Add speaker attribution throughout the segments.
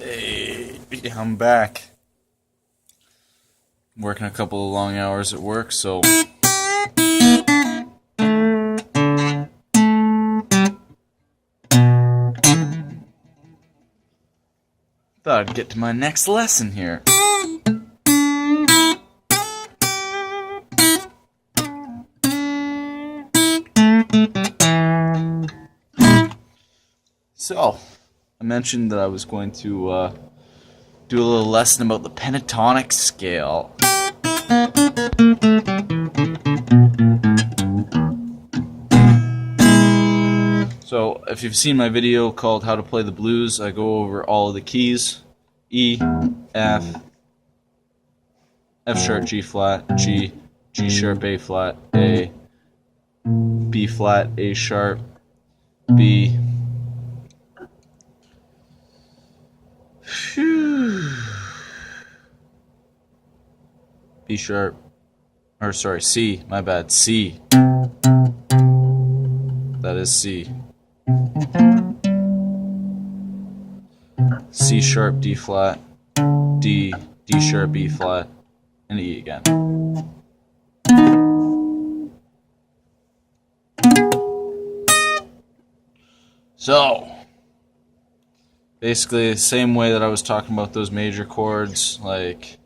Speaker 1: Hey, I'm back. Working a couple of long hours at work, so thought I'd get to my next lesson here. So, I mentioned that I was going to do a little lesson about the pentatonic scale. So, if you've seen my video called How to Play the Blues, I go over all of the keys: E, F, F sharp, G flat, G, G sharp, A flat, A, B flat, A sharp, B. B sharp, or sorry, C, my bad, C. That is C. C sharp, D flat, D, D sharp, E flat, and E again. So, basically the same way that I was talking about those major chords, like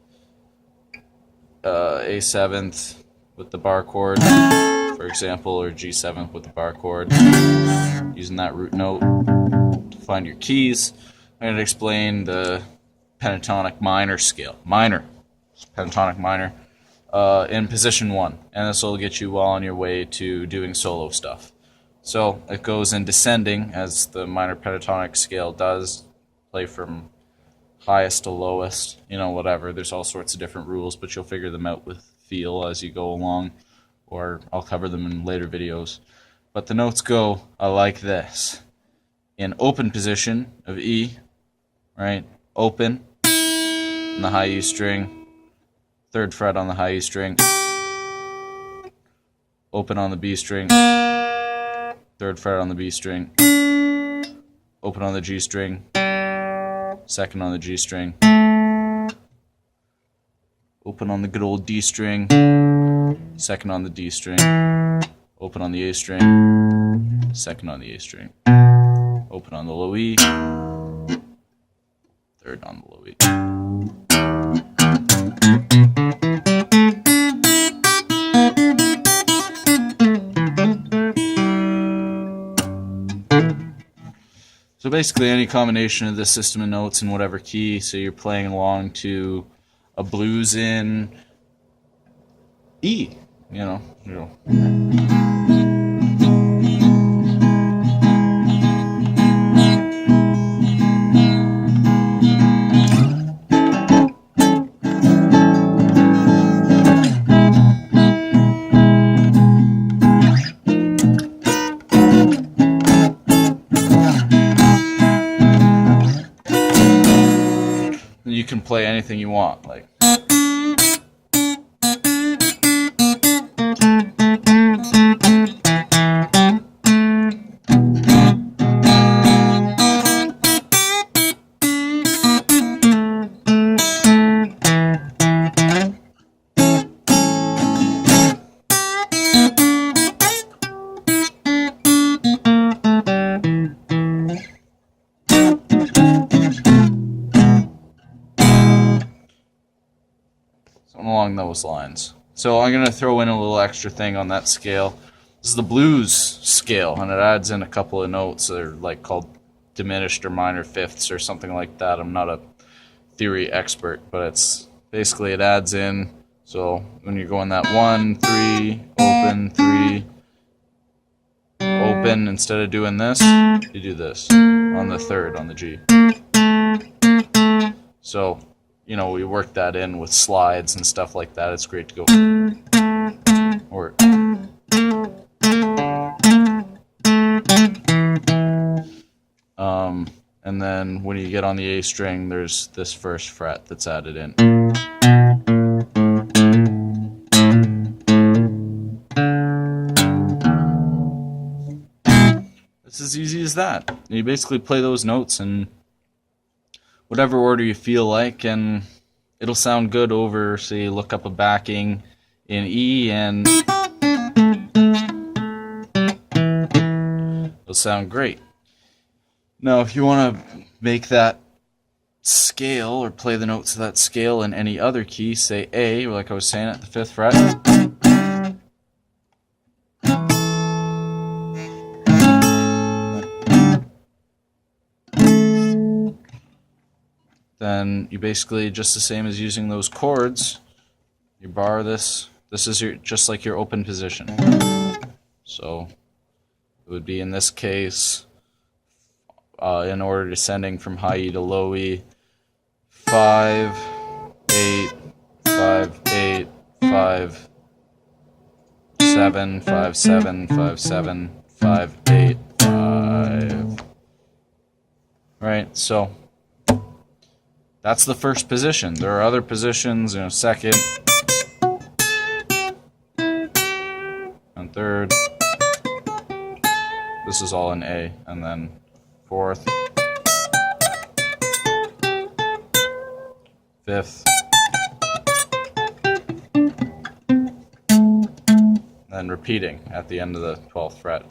Speaker 1: A7th with the bar chord, for example, or G7th with the bar chord, using that root note to find your keys. I'm going to explain the pentatonic minor scale. Pentatonic minor, in position 1, and this will get you well on your way to doing solo stuff. So it goes in descending, as the minor pentatonic scale does, play from highest to lowest, whatever. There's all sorts of different rules, but you'll figure them out with feel as you go along, or I'll cover them in later videos. But the notes go like this. In open position of E, right? Open on the high E string, 3rd fret on the high E string, open on the B string, 3rd fret on the B string, open on the G string, 2nd on the G string, open on the good old D string, 2nd on the D string, open on the A string, 2nd on the A string, open on the low E, 3rd on the low E. So basically any combination of this system of notes in whatever key, so you're playing along to a blues in E, You can play anything you want, like. Along those lines. So I'm going to throw in a little extra thing on that scale. This is the blues scale, and it adds in a couple of notes that are like called diminished or minor fifths or something like that. I'm not a theory expert, but it's basically it adds in. So when you're going that 1, 3, open, 3, open, instead of doing this, you do this on the 3rd on the G. So we work that in with slides and stuff like that. It's great to go. Or and then when you get on the A string, there's this 1st fret that's added in. It's as easy as that. You basically play those notes and whatever order you feel like, and it'll sound good over, say, look up a backing in E, and it'll sound great. Now, if you want to make that scale or play the notes of that scale in any other key, say A, like I was saying, at the 5th fret, then you basically, just the same as using those chords, you bar this. This is just like your open position. So it would be, in this case, in order descending from high E to low E, 5, 8, 5, 8, 5, 7, 5, 7, 5, 7, 5, 8, 5. Right, so that's the first position. There are other positions, second and third. This is all in A, and then 4th, 5th, then repeating at the end of the 12th fret.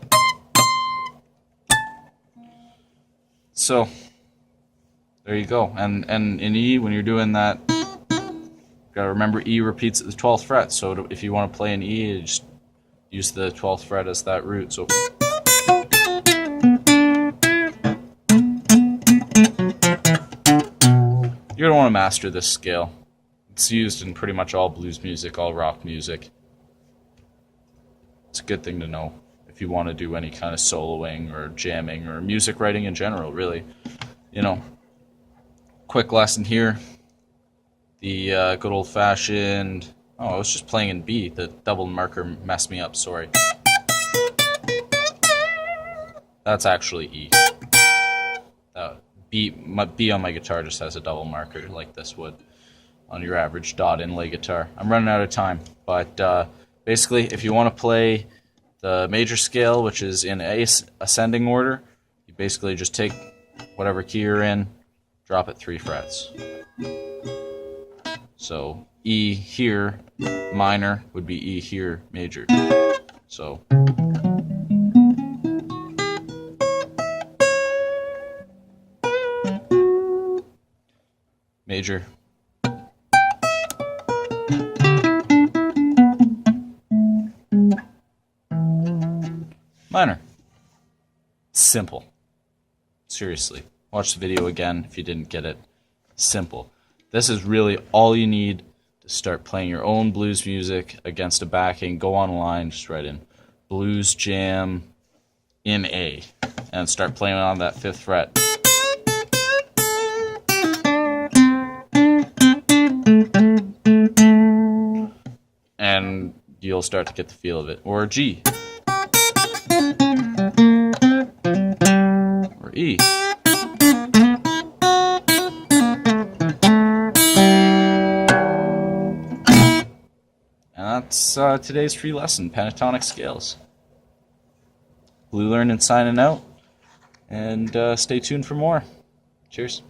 Speaker 1: So there you go. And in E, when you're doing that, you gotta remember E repeats at the 12th fret. So if you want to play in E, you just use the 12th fret as that root. So you're going to want to master this scale. It's used in pretty much all blues music, all rock music. It's a good thing to know if you want to do any kind of soloing or jamming or music writing in general, really. Quick lesson here. The good old-fashioned... Oh, I was just playing in B. The double marker messed me up, sorry. That's actually E. B on my guitar just has a double marker like this would on your average dot inlay guitar. I'm running out of time, but basically, if you want to play the major scale, which is in A ascending order, you basically just take whatever key you're in, drop it 3 frets. So E here, minor, would be E here, major. So major, minor. Simple. Seriously. Watch the video again if you didn't get it. Simple. This is really all you need to start playing your own blues music against a backing. Go online, just write in blues jam in A and start playing on that 5th fret. And you'll start to get the feel of it. Or G. Or E. And that's today's free lesson, pentatonic scales. Blue Learning signing out, and stay tuned for more. Cheers.